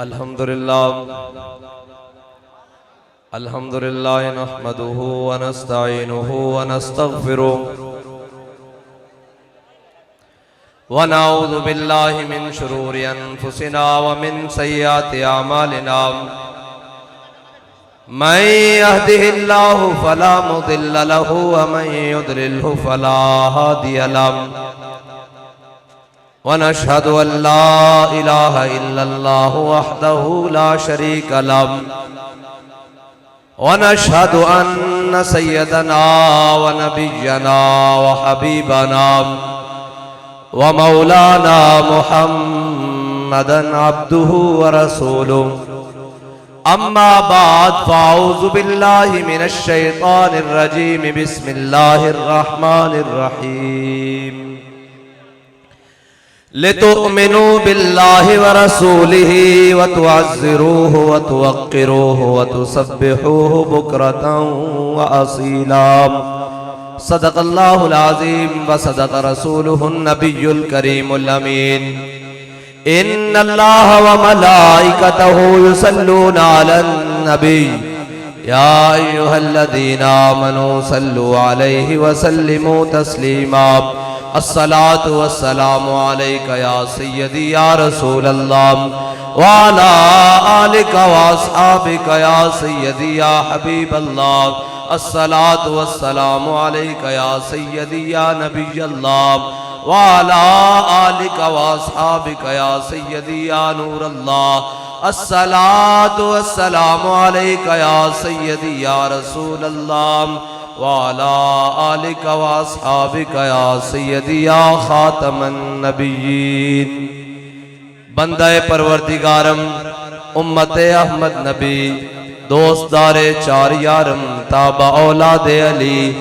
الحمدللہ نحمده ونستعینه ونستغفره ونعوذ باللہ من شرور انفسنا ومن سیئات اعمالنا من يهده الله فلا مضل له ومن يضلله فلا هادي له ونشهد أن لا إله إلا الله وحده لا شريك له ونشهد أن سيدنا ونبينا وحبيبنا ومولانا محمدا عبده ورسوله أما بعد فأعوذ بالله من الشيطان الرجيم بسم الله الرحمن الرحيم لتؤمنوا بالله ورسوله وتعزروه وتوقروه وتسبحوه بكرة وأصيلا صدق الله العظيم وصدق رسوله النبي الكريم الأمين إن الله وملائكته يصلون على النبي يا أيها الذين آمنوا صلوا عليه وسلموا تسليما الصلاة والسلام عليك يا سيدي يا رسول الله وعلى آلك وأصحابك يا سيدي يا حبيب الله الصلاة والسلام عليك يا سيدي يا نبي الله وعلى آلك وأصحابك يا سيدي يا نور الله الصلاة والسلام عليك يا سيدي يا رسول الله وعلى آلك وأصحابك يا سيدي يا خاتم النبيين بندہ پروردگارم امت احمد نبی دوستدار چار یارم تابع اولاد علی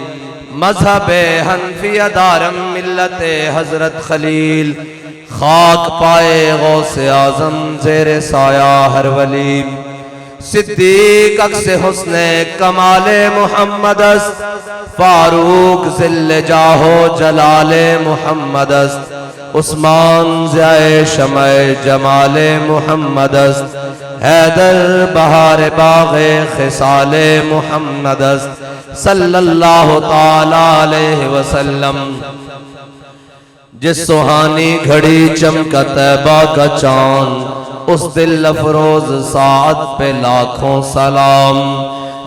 مذہب حنفیہ دارم ملت حضرت خلیل خاک پائے غوث اعظم زیر سایہ ہر ولی صدیق عکس حسن کمال محمد است فاروق ذل جاہ و جلال محمد است عثمان ضیاء شمع جمال محمد است حیدر بہار باغ خصال محمد است صلی اللہ تعالی علیہ وسلم جس سہانی گھڑی چمکا طیبہ کا چاند اس دل افروز ساعت پہ لاکھوں سلام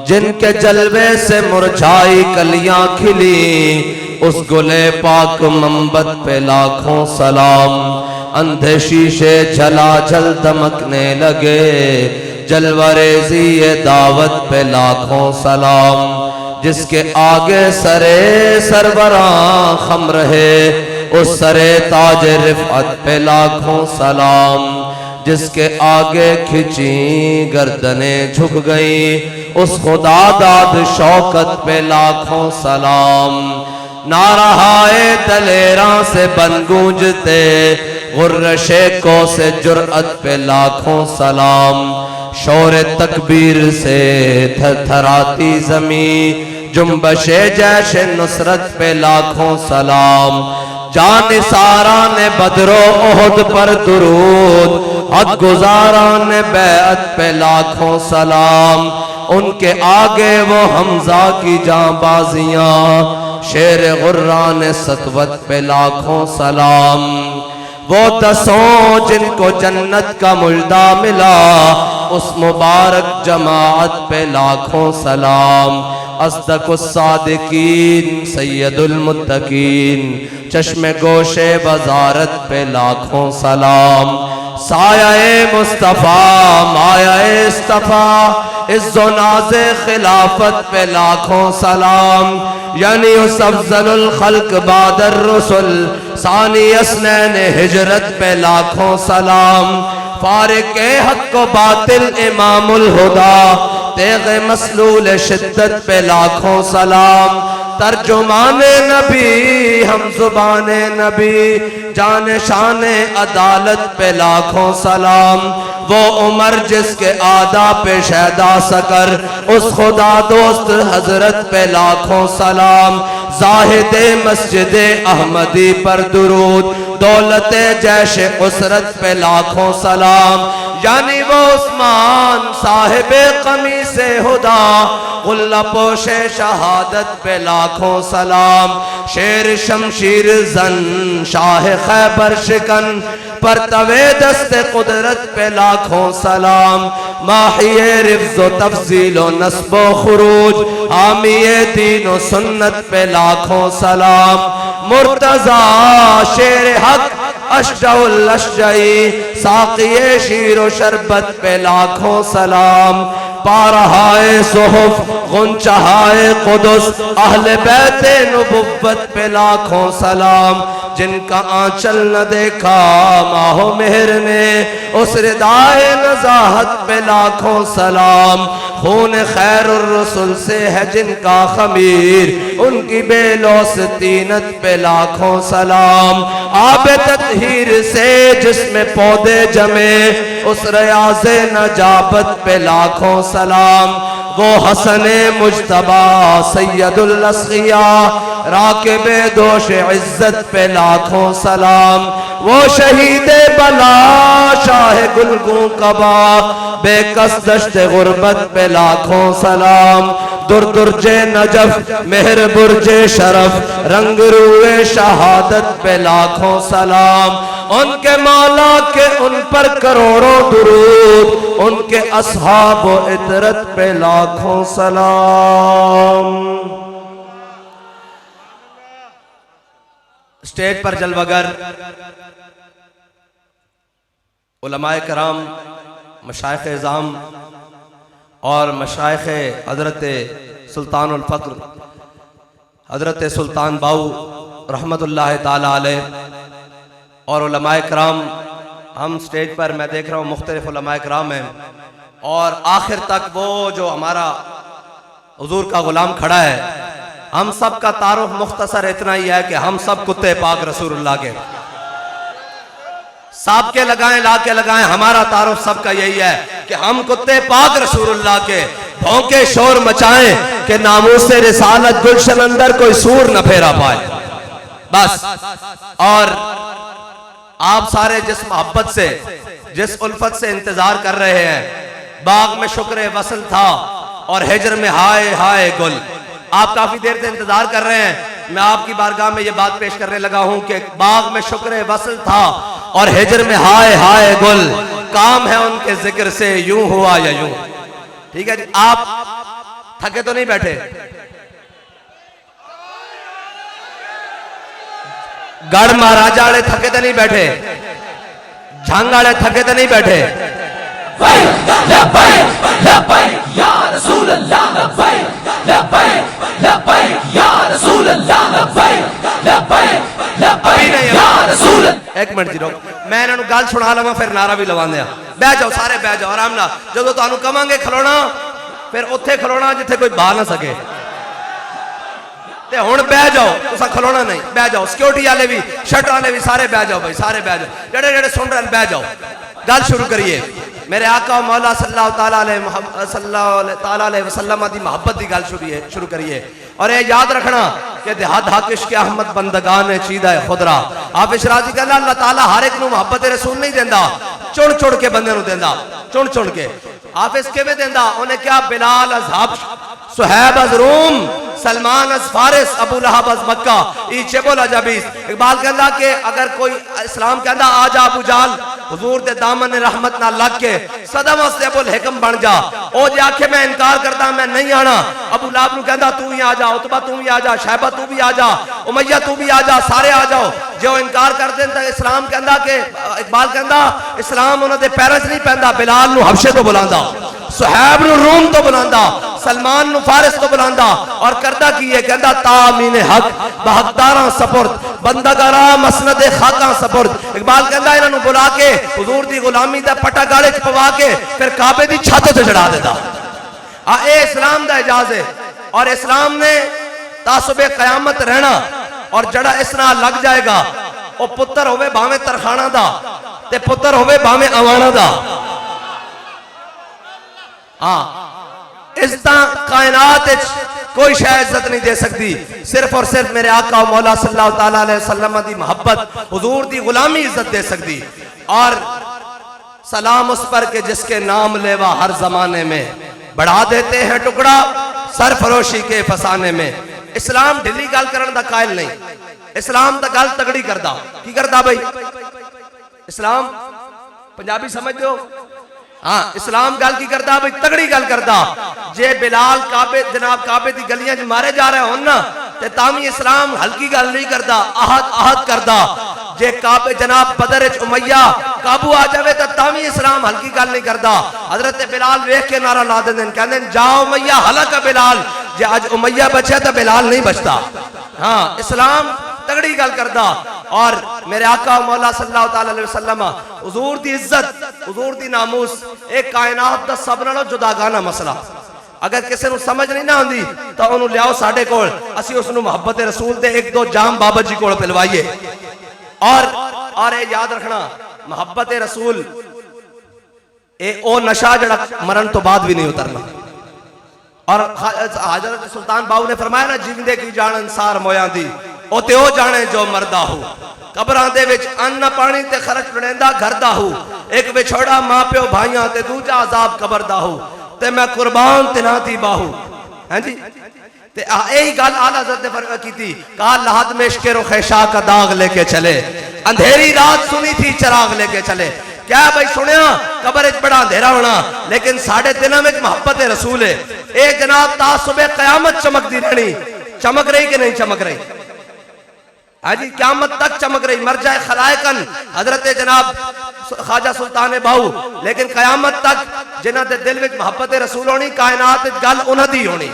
جن کے جلوے سے مرجھائی کلیاں کھلی اس گلے پاک منبت پہ لاکھوں سلام اندھے شیشے جھلا جھل دمکنے لگے جلوریزی دعوت پہ لاکھوں سلام جس کے آگے سرے سربراں خم رہے اس سرے تاج رفعت پہ لاکھوں سلام جس کے آگے کھچی گردنیں جھک گئیں اس خدا داد شوکت پہ لاکھوں سلام نارہائے دلیراں سے بن گونجتے غرشے کو سے جرأت پہ لاکھوں سلام شور تکبیر سے تھر تھراتی زمین جنبش جیش نصرت پہ لاکھوں سلام جانثاران بدر و احد پر درود حق گزاران بیعت پہ لاکھوں سلام ان کے آگے وہ حمزہ کی جاں بازیاں شیر غران سطوت پہ لاکھوں سلام وہ دسوں جن کو جنت کا مجدہ ملا اس مبارک جماعت پہ لاکھوں سلام اصدق الصادقین سید المتقین چشم گوش وزارت پہ لاکھوں سلام سایہ مصطفیٰ مایہ اصطفیٰ عز و ناز خلافت پہ لاکھوں سلام یعنی اس افضل الخلق بعد الرسل ثانی اسنین ہجرت پہ لاکھوں سلام فارق حق و باطل امام الہدا تیغ مسلول شدت پہ لاکھوں سلام ترجمان نبی ہم زبان نبی جان شان عدالت پہ لاکھوں سلام وہ عمر جس کے آدھا پہ شہدہ سکر اس خدا دوست حضرت پہ لاکھوں سلام زاہد مسجد احمدی پر درود دولت جیش اسرت پہ لاکھوں سلام، یعنی وہ عثمان صاحب قمیص ہدا، غلہ پوش شہادت پہ لاکھوں سلام، شیر شمشیر زن شاہ خیبر شکن، پرتوے دست قدرت پہ لاکھوں سلام، ماحی رفض و تفضیل و نصب و خروج، حامی دین و سنت پہ لاکھوں سلام، مرتضی شیر حق اشجع الاشجعی، ساقی شیر و شربت پہ لاکھوں سلام، پارہائے صحف غنچہائے قدس، اہل بیت نبوت پہ لاکھوں سلام، جن کا آنچل نہ دیکھا ماہ و مہر نے، اس ردائے نزاہت پہ لاکھوں سلام، خون خیر الرسل سے ہے جن کا خمیر، ان کی بے لوث طینت پہ لاکھوں سلام، آب تطہیر سے جس میں پودے جمے، اس ریاض نجابت پہ لاکھوں سلام، وہ حسن مجتبی سید الاسقیاء، راکب دوش عزت پہ لاکھوں سلام، وہ شہید بلا شاہ گلگوں قبا، بے کس دشت غربت پہ لاکھوں سلام، در درج نجف مہر برج شرف، رنگ روئے شہادت پہ لاکھوں سلام، ان کے مولا کے ان پر کروڑوں درود، ان کے اصحاب و عطرت پہ لاکھوں سلام۔ اسٹیج پر جلوگر علماء کرام، مشائخ اعظام اور مشائخ حضرت سلطان الفقر حضرت سلطان باؤ رحمت اللہ تعالی علیہ اور علماء کرام، ہم سٹیج پر میں دیکھ رہا ہوں مختلف علماء کرام ہیں، اور آخر تک وہ جو ہمارا حضور کا غلام کھڑا ہے، ہم سب کا تعارف مختصر اتنا ہی ہے کہ ہم سب کتے پاک رسول اللہ کے، ساب کے لگائیں لا کے لگائیں، ہمارا تعارف سب کا یہی ہے کہ ہم کتے پاک رسول اللہ کے، بھونکے شور مچائیں کہ ناموس رسالت گلشن اندر کوئی سور نہ پھیرا پائے، بس۔ اور آپ سارے جس محبت سے، جس الفت سے انتظار کر رہے ہیں، باغ میں شکر وصل تھا اور ہجر میں ہائے ہائے گل، آپ کافی دیر سے انتظار کر رہے ہیں، میں آپ کی بارگاہ میں یہ بات پیش کرنے لگا ہوں کہ باغ میں شکر وصل تھا اور ہجر میں ہائے ہائے گل، کام ہے ان کے ذکر سے یوں ہوا یا یوں۔ ٹھیک ہے جی، آپ تھکے تو نہیں بیٹھے؟ گڑ مہاراجہ والے تھکے تو نہیں بیٹھے؟ جھنگ والے تھکے تو نہیں بیٹھے؟ ایک منٹ جی روک، میں انہوں گال سنا لوا پھر نعرہ بھی لوان دیا، بہ جاؤ سارے بہ جاؤ آرام نہ، جدو تو انہوں کمان گے کھلونا پھر اتھے کھلونا جتھے کوئی باہ نہ سکے، تے ہون بہ جاؤ، اسا کھلونا نہیں، بہ جاؤ، سیکیورٹی آلے بھی شٹ آلے بھی سارے بہ جاؤ بھائی، سارے بہ جاؤ، جڑے جڑے سن رہے بہ جاؤ، گال شروع کریے۔ میرے آقا و مولا صلی اللہ تعالیٰ علیہ وسلم دی محبت دی گال شروع کریے، اور یہ یاد رکھنا کہ دہاد حاکش کے احمد بندگان چیدہ خدرہ، حافظ شرازی کہنا اللہ تعالیٰ ہر ایک نو محبت رسول نہیں دیندہ، چڑ چڑ کے بندے نو دیندہ، چڑ چڑ کے۔ حافظ کے میں دیندہ انہیں کیا؟ بلال از حبش، صحیب از روم، سلمان از فارس، ابو لہب از مکہ، ایچے بولا جبیس۔ اقبال کہندہ کہ اگر کوئی اسلام کہندہ آجا ابو جال حضور دے دامن رحمت نہ لگ کے صدم سے ابو الحکم بن جا، او جا کے میں انکار کرتا میں نہیں آنا، ابو لہب نو کہندہ تو ہی آجا، عتبہ تو بھی آجا، شہبہ تو بھی آجا، امیہ تو بھی آجا، سارے آجاؤ۔ جو انکار کر دیں تو اسلام کہندہ کہ اقبال کہندہ اسلام انہوں دے پیرنس نہیں پہندہ، بلال نو حبشے تو بلاندہ، صحیب نو روم تو بلاندہ، سلمان نو فارس تو بلاندہ، اور کردہ کیے کہندہ تامین حق بحقداراں سپرد، بندگاراں مسند خاکاں سپرد۔ اقبال کہندہ انہوں بلا کے حضور دی غلامی دا پٹا گاڑے چپوا کے پھر کعبے دی چھت سے چڑھا دیتا۔ اے اسلام دا اجاز ہے، اور اسلام نے تعصب قیامت رہنا، اور جڑا اس طرح لگ جائے گا وہ پتر ہوئے بھاویں ترخانہ دا تے پتر ہوئے بھاویں اوانہ دا۔ ہاں اس طرح کائنات کوئی شے عزت نہیں دے سکتی، صرف اور صرف میرے آقا و مولا صلی اللہ تعالیٰ علیہ وسلم دی محبت، حضور دی غلامی عزت دے سکتی۔ اور سلام اس پر کہ جس کے نام لیوا ہر زمانے میں، بڑھا دیتے ہیں ٹکڑا سرفروشی کے فسانے میں۔ اسلام ڈھلی گل کرن دا قائل نہیں، اسلام دا گل تگڑی کردا کی کردا بھائی؟ اسلام پنجابی سمجھ دو؟ ہاں، اسلام گل کی کردا بھائی؟ تگڑی گل کردا۔ جے بلال کعبے جناب کعبے دی گلیاں جو مارے جا رہے ہون نا تے تامی اسلام ہلکی گل نہیں کردا، احد کردا۔ جے کعبے جناب بدر وچ امیہ قابو آ جاوے تے تامی اسلام ہلکی گل نہیں کردا۔ حضرت بلال ویکھ کے نعرہ لا دین کہندے جاؤ امیہ ہلاک بلال، جے اج امیہ بچے تے بلال نہیں بچتا۔ ہاں، اسلام تگڑی گل کردا۔ اور میرے آقا و مولا صلی اللہ تعالی علیہ وسلم حضور دی عزت، حضور دی ناموس ایک کائنات دا سب نالوں جداگانہ مسئلہ۔ اگر کسی نو سمجھ نہیں نہ آندی تو انہوں لیاؤ ساڑھے کول، اسی اس نو محبت رسول دے ایک دو جام بابا جی کول پلوائیے۔ اور اے یاد رکھنا، محبت رسول اے او نشہ جڑا مرن تو بعد بھی نہیں اترنا۔ اور حضرت سلطان باؤ نے فرمایا نا، جیندے کی جان انسار مویاں دی او تے او جانے جو مردہ ہو، قبراں دے وچ ان پانی تے خرچ لڑیندا گھر دا ہو، ایک وچھوڑا ماں پیو بھائیاں تے دوجا عذاب قبر دا ہو، تے میں قربان تنا دی باہو۔ ہاں جی، تے یہی گل اعلی حضرت نے فرق کی تھی، کہا لحد میں عشق رخیشا کا داغ لے کے چلے، اندھیری رات سنی تھی چراغ لے کے چلے۔ کیا بھائی سنیا، قبر ایک بڑا اندھیرا ہونا، لیکن ساڑھے دنوں میں محبت رسول ہے۔ اے جناب تا صبح قیامت چمک دی رہنی، چمک رہی کہ نہیں چمک رہی؟ ہاں جی، قیامت تک چمک رہی، مر جائے خلائقن حضرت جناب خواجہ سلطان باہو، لیکن قیامت تک جنہ دے دل وچ محبت رسول ہونی، کائنات گل انہاں دی ہونی،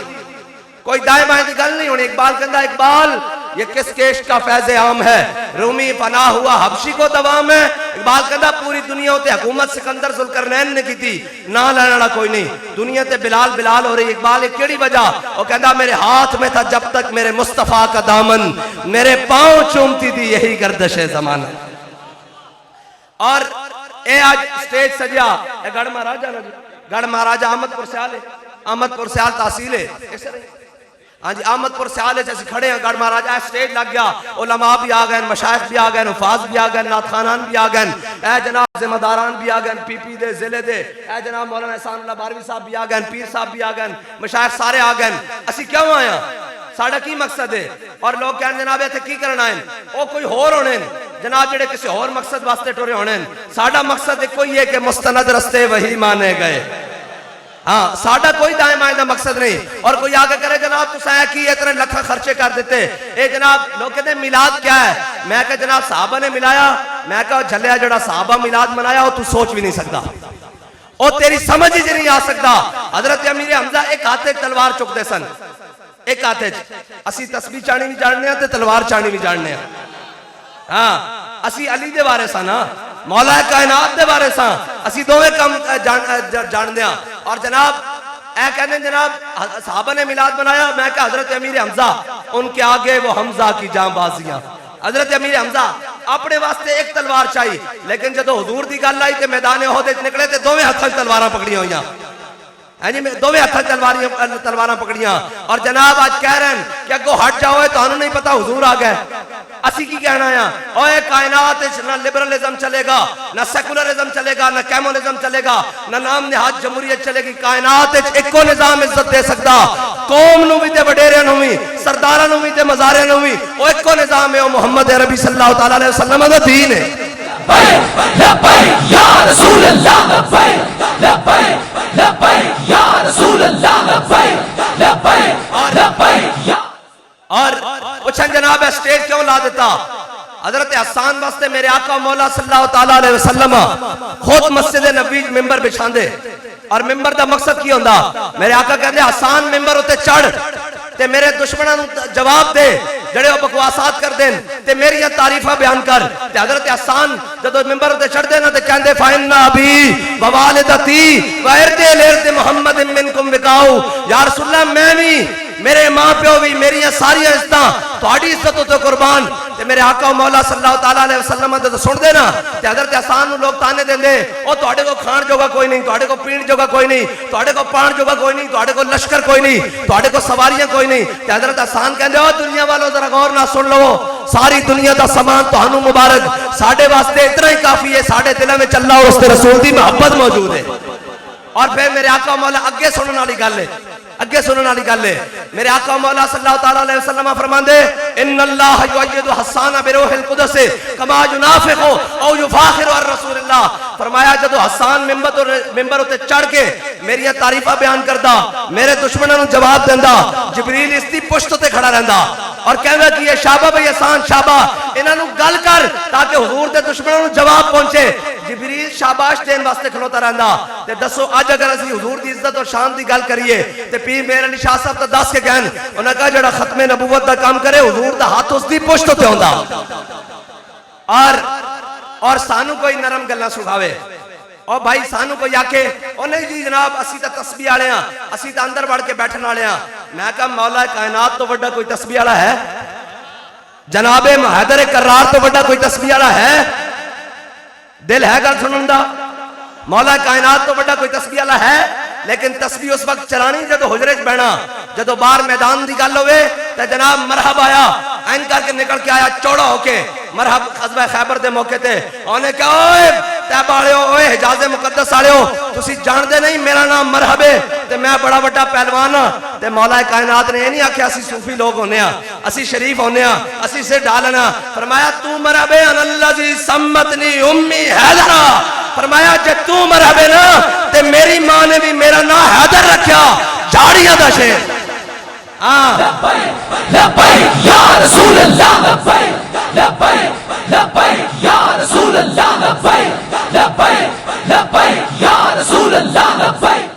کوئی دائیں بائیں دی گل نہیں ہونی۔ اقبال کہندا اقبال یہ کس کیش کا فیض عام ہے، رومی فنا ہوا حبشی کو دوام ہے۔ اقبال کہندا پوری دنیا تے حکومت سکندر ذوالقرنین نے کی تھی، نہ لینے والا کوئی نہیں، دنیا تے بلال بلال ہو رہی۔ اقبال ایک کیڑی وجہ؟ وہ کہندا میرے ہاتھ میں تھا جب تک میرے مصطفیٰ کا دامن، میرے پاؤں چومتی تھی یہی گردش زمانہ۔ اور اے آج سٹیج سجیا، اے گڑھ مہاراجہ نا جی، گڑھ مہاراجہ احمد پور سیال ہے، احمد پور سیال تحصیل ہے۔ ہاں جی، احمد پور سیال ہے، جیسے کھڑے ہیں گڑھ مہاراجہ، سٹیج لگ گیا، علماء بھی آ گئے، مشائخ بھی آ گئے، حفاظ بھی آ گئے، نعت خانان بھی آ گئے، اے جناب ذمہ داران بھی آ گئے، پی پی دے ضلع دے، اے جناب مولانا احسان اللہ باروی صاحب بھی آ گئے، پیر صاحب بھی آ گئے، مشائخ سارے آ گئے۔ اسی کیوں آیا؟ ساڑھا کی مقصد ہے؟ اور لوگ کہنے جناب ایتھے کی کرنا ہے؟ او کوئی ہور ہونے جناب جڑے کسی اور مقصد واسطے ٹورے ہونے، ساڑھا مقصد کوئی ہے کہ مستند رستے وہی مانے گئے۔ ہاں، ساڑھا کوئی دائیں مائیں دا مقصد نہیں۔ اور کوئی آگے کرے جناب تو سایہ کی اتنے لکھا خرچے کر دیتے، اے جناب لوگ کہتے ہیں میلاد کیا ہے؟ میں کہا جناب صحابہ نے ملایا، میں کہا جھلیا جڑا صحابہ میلاد منایا ہو تو سوچ بھی نہیں سکتا، اور تیری سمجھ ہی نہیں آ سکتا۔ حضرت امیر حمزہ ایک ہاتھے تلوار چک دے سن، ایک ہاتھے اسی تسبیح چاڑی بھی جاننے ہیں تے تلوار چاڑی بھی جاننے ہیں۔ ہاں، اسی علی دے بارے سا نا، مولا کائنات دے بارے سا، اسی دوویں کم جان دیا۔ اور جناب اے کہنے جناب صحابہ نے میلاد بنایا، میں کہا حضرت امیر حمزہ ان کے آگے وہ حمزہ کی جاں بازیاں۔ حضرت امیر حمزہ اپنے واسطے ایک تلوار چاہی، لیکن جدو حضور دی گل آئی تے میدان احد نکلے تے دوویں ہتھاں تلواراں پکڑیاں ہوئیاں، دوویں ہتھاں تلواراں پکڑیاں۔ اور جناب آج کہہ رہے ہیں کہ اگو ہٹ جاؤ، تو انہوں نہیں پتا حضور آ گئے۔ اسی کی کہنا ہے اوے کائنات نہ لبرلزم چلے گا، نہ سیکولرزم چلے گا، نہ کیمونزم چلے گا، نہ نام نہاد جمہوریت چلے گی۔ کائنات ایکو نظام عزت دے سکتا، قوم نو بھی تے وڈیریاں نو بھی، سرداراں نو بھی تے مزاریاں نو بھی، او ایکو نظام ہے، او محمد عربی صلی اللہ تعالی علیہ وسلم دا دین ہے۔ لبیک لبیک یا رسول اللہ، لبیک لبیک لبیک یا رسول اللہ، لبیک لبیک لبیک۔ اور پوچھیں جناب اسٹیج کیوں لا دیتا؟ حضرت حسان واسطے میرے آقا مولا صلی اللہ تعالیٰ علیہ وسلم خود مسجد نبوی ممبر بچھان دے، اور ممبر دا مقصد کی ہوندا؟ میرے آقا کہتے حسان ممبر ہوتے چڑھ تے میرے دشمنوں جواب دے جڑے وہ بکواسات کر دیں تے میری تعریفہ بیان کر۔ تے حضرت حسان جدو ممبر ہوتے چڑھ دے نا تے کہندے فَإِنَّ أَبِي وَوَالِدَتِي وَإِرْدِ الْإِرْدِ مُحَمَّدٍ مِّنْكُمْ وِقَاؤُ، یا رسول اللہ میں بھی میرے ماں پیو بھی، میری ساری عزتاں تہاڈی عزت تے قربان۔ تے میرے آقا و مولا صلی اللہ تعالی علیہ وسلم تے سن دے نا، تے حضرت حسان نو لوگ تانے دیندے، او تہاڈے کو کھان جوگا کوئی نہیں، تہاڈے کو پین جوگا کوئی نہیں، تہاڈے کو پان جوگا کوئی نہیں، تہاڈے کو لشکر کوئی نہیں، تہاڈے کو سواریاں کوئی نہیں۔ تے حضرت حسان کہندے او دنیا والو ذرا غور نہ سن لو، ساری دنیا دا سامان تہانوں مبارک، ساڈے واسطے اتنا ہی کافی ہے، ساڈے دلاں وچ اللہ اور اس دے رسول دی محبت موجود ہے۔ اور پھر میرے آقا و مولا اگے سنن والی گل ہے، اگے سنن والی گل ہے۔ میرے آقا و مولا صلی اللہ تعالی علیہ وسلم فرماندے ان اللہ یؤید حسان بروح القدس کما ینافق او یفاخر الرسول اللہ۔ فرمایا جدو حسان ممبر تے چڑھ کے میری تعریفاں بیان کردا، میرے دشمنوں نوں جواب دیندا، جبریل اس دی پشت تے کھڑا رہندا اور کہندا کہ یہ شابہ بھائی حسان شابہ، انہاں نوں گل کر تاکہ حضور دے دشمنوں نوں جواب پہنچے۔ جبریل شاباش دین واسطے کھلوتا رہندا۔ تے دسو اج اگر اسی حضور دی عزت اور شان دی گل کریے تے پیر مہر علی شاہ صاحب تے دس کے کہن، انہاں کہا جڑا ختم نبوت دا کام کرے حضور دا ہاتھ اس دی پشت تے ہوندا، اور سانو کوئی نرم گلاں سکھاوے، اور بھائی سانو کوئی آکے او نہیں جی جناب اسی تے تسبیح والے ہاں، اسی تے اندر بڑھ کے بیٹھن والے ہاں۔ میں کہا مولا کائنات تو بڑا کوئی تسبیح والا ہے؟ جناب حیدر کرار تو بڑا کوئی تسبیح والا ہے؟ دل ہے گل سنن دا؟ مولا کائنات تو بڑا کوئی تسبیح والا ہے؟ لیکن تسبیح اس وقت چلانی جدو حجرے چ بہنا، جدو باہر میدان دی گل ہوئے تے جناب مرحب آیا، این کر کے نکل کے آیا چوڑا ہو کے، مرحب غزوہ خیبر دے موقع تے انہیں کہا اوئے تیب آڑیو، اوئے حجاز مقدس آڑیو، تسی جان دے نہیں میرا نام مرحب ہے تے میں بڑا بڑا پہلوان ہاں۔ تے مولا کائنات نے یہ نہیں آکھیا اسی صوفی لوگ ہونے ہاں، اسی شریف ہونے ہاں، اسی سے ڈالنا۔ فرمایا تو مرحب ہے ان اللذی سمتنی امی حیدرہ، فرمایا جے تو مرحب ہے نا تے میری ماں نے بھی میرا نام حیدر رکھیا، جھاڑیاں دا شیر۔ لبیک لبیک یا رسول اللہ، لبیک لبیک لبیک یا رسول اللہ، لبیک لبیک لبیک یا رسول اللہ، لبیک۔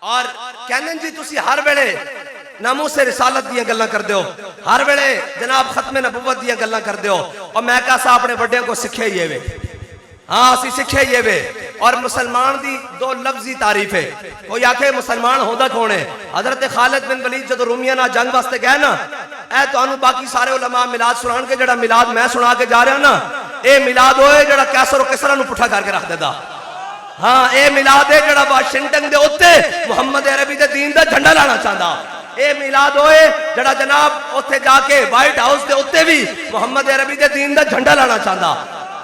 اور کہنے جی تسی ہر ویلے ناموس سے رسالت دیاں گلاں کر دیو، ہر ویلے جناب ختم نبوت دیاں گلاں کر دیو، اور میں کہا اپنے بڑے کو سکھے یہ وے، ہاں اسی سکھے یہ وے۔ اور مسلمان دی دو لفظی تعریف ہے، کوئی آکھے مسلمان ہوندہ کون ہے؟ حضرت خالد بن ولید جدو رومیہ نا جنگ واسطے گئے نا، اے تو انہوں باقی سارے علماء میلاد سنان کے جڑا میلاد میں سنا کے جا رہے ہوں نا، اے میلاد ہوئے جڑا کیسر و کسرہ نو پٹھا کر کے رکھ دے دا، ہاں اے میلاد ہے جڑا واشنگٹن دے اتے محمد عربی دے دین دا جھنڈا لانا چاہتا، اے میلاد ہوئے جڑا جناب اتے جا کے وائٹ ہاؤس دے اتے بھی محمد عربی دے دین دا جھنڈا لانا چاہتا،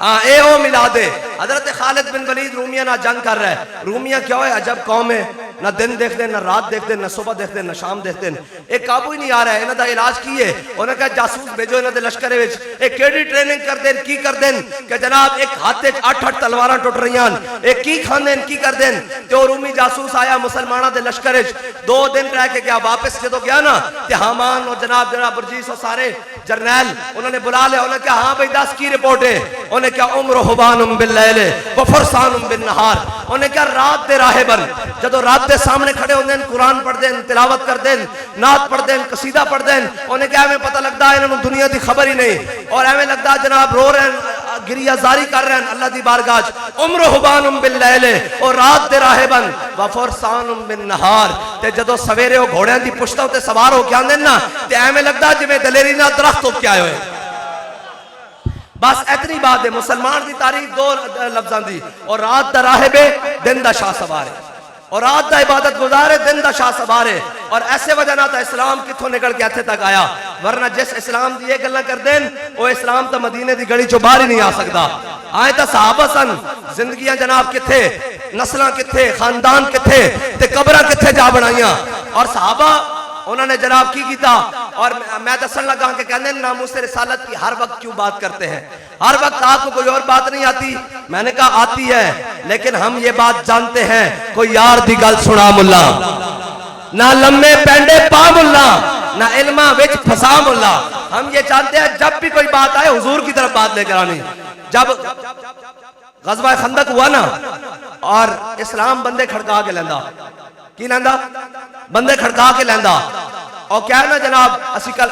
ہاں اے او میلاد ہے۔ حضرت خالد بن ولید رومیہ نہ جنگ کر رہا ہے، رومیہ کیا ہوئے عجب قوم ہے، نہ دن دیکھ دیں، نہ رات دیکھ دیں، نہ صبح دیکھ دیں، نہ شام دیکھ دیں، ایک قابو ہی نہیں آ رہا ہے۔ انہوں دا علاج کیے، انہوں نے کہا جاسوس بھیجو انہوں دے لشکرے وچ، ایک کیڑی ٹریننگ کر دیں کی کر دیں کہ جناب ایک ہاتھے 8 تلواراں ٹوٹ رہیاں، ایک کی کھان دیں کی کر دیں۔ تو رومی جاسوس آیا مسلمانہ دے لشکرے وچ، 2 دن رہ کے گیا، واپس جدو گیا نا تے حامان اور جناب برجیس اور سارے جرنیل انہوں نے بلا لیا، انہوں نے کہا ہاں بھئی 10 کی رپورٹ ہے؟ انہوں نے کہا عمر حبان باللیل وفرسان بالنہار، انہوں نے کہا رات دے راہ بن، جدو رات دے سامنے کھڑے ہوندے ہیں قرآن پڑھ دیں، تلاوت کر دیں، نعت پڑھ دیں، قصیدہ پڑھ دیں، انہوں نے کہا ہمیں پتہ لگتا ہے انہوں دنیا دی خبر ہی نہیں، اور ہمیں لگتا ہے جناب رو رہے ہیں، گریہ زاری کر رہے ہیں اللہ دی بارگاہ، عمر حبان باللیل اور رات دے راہ بن وفرسان بالنہار۔ تے جدو سویرے ہو گھوڑیاں دی پشتوں تے سوار ہو کے آندے نا تے ہمیں لگتا ہے جویں دلیری نہ درخت ہو کے آئے ہوئے۔ بس اتنی بات ہے، مسلمان دی تاریخ 2 لفظاں دی، اور رات دا راہب ہے دن دا شاہ سوار ہے، اور رات دا عبادت گزار ہے دن دا شاہ سوار ہے۔ اور ایسے وجہ نہ تا اسلام کتھوں نکل کے ایتھے تک آیا، ورنہ جس اسلام دی یہ گلاں کر دیں وہ اسلام تا مدینے دی گلی چوں باہر ہی نہیں آ سکتا۔ آئے تا صحابہ سن، زندگیاں جناب کتھے، نسلاں کتھے، خاندان کتھے تے قبراں کتھے جا بنائیاں، اور صحابہ انہوں نے جناب کی کیتا۔ اور میں دسن لگا کہ کہنے ناموس رسالت کی ہر وقت کیوں بات کرتے ہیں، ہر وقت آپ کو کوئی اور بات نہیں آتی؟ میں نے کہا آتی ہے، لیکن ہم یہ بات جانتے ہیں کوئی یار دی گل سنا ملا، نہ لمے پینڈے پا ملا، نہ علمہ وچ پھسا ملا۔ ہم یہ جانتے ہیں جب بھی کوئی بات آئے حضور کی طرف بات لے کر آنی۔ جب غزوہ خندق ہوا نا اور اسلام بندے کھڑکا کے لیندہ، کی لیندہ؟ بندے کھڑکا کے لیندہ، اور کیا ہے نا جناب اسی کل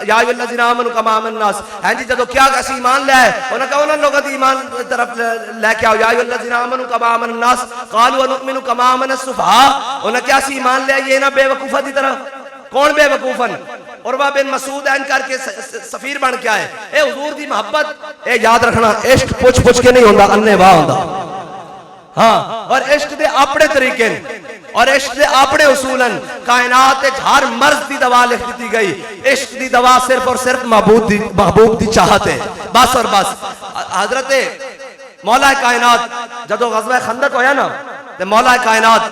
یا ایھا الذین آمنوا کما آمن الناس، ہیں جی جدو کیا اسی ایمان لے آئے، انہوں نے کہا انہوں لوگوں دی ایمان طرف لے کے آؤ، یا ایھا الذین آمنوا کما آمن الناس قالوا ونؤمن کما آمن السفہاء، انہوں نے کہا اسی ایمان لے آئیے نا بے وقوفہ دی طرح، کون بے وقوفن عروہ بن مسعود این کر کے سفیر بن کے آئے. اے حضور دی محبت اے یاد رکھنا عشق پوچھ پوچھ کے نہیں ہوندا اننے واہ ہوندا. ہاں اور عشق دے اپنے طریقے اور عشق دے اپنے اصولن کائنات ہر مرض دی دوا لکھ دیتی گئی. عشق دی دوا صرف اور صرف محبوب دی چاہت ہے بس اور بس. حضرت مولا کائنات جدو غزوہ خندق ہویا نا تے مولا کائنات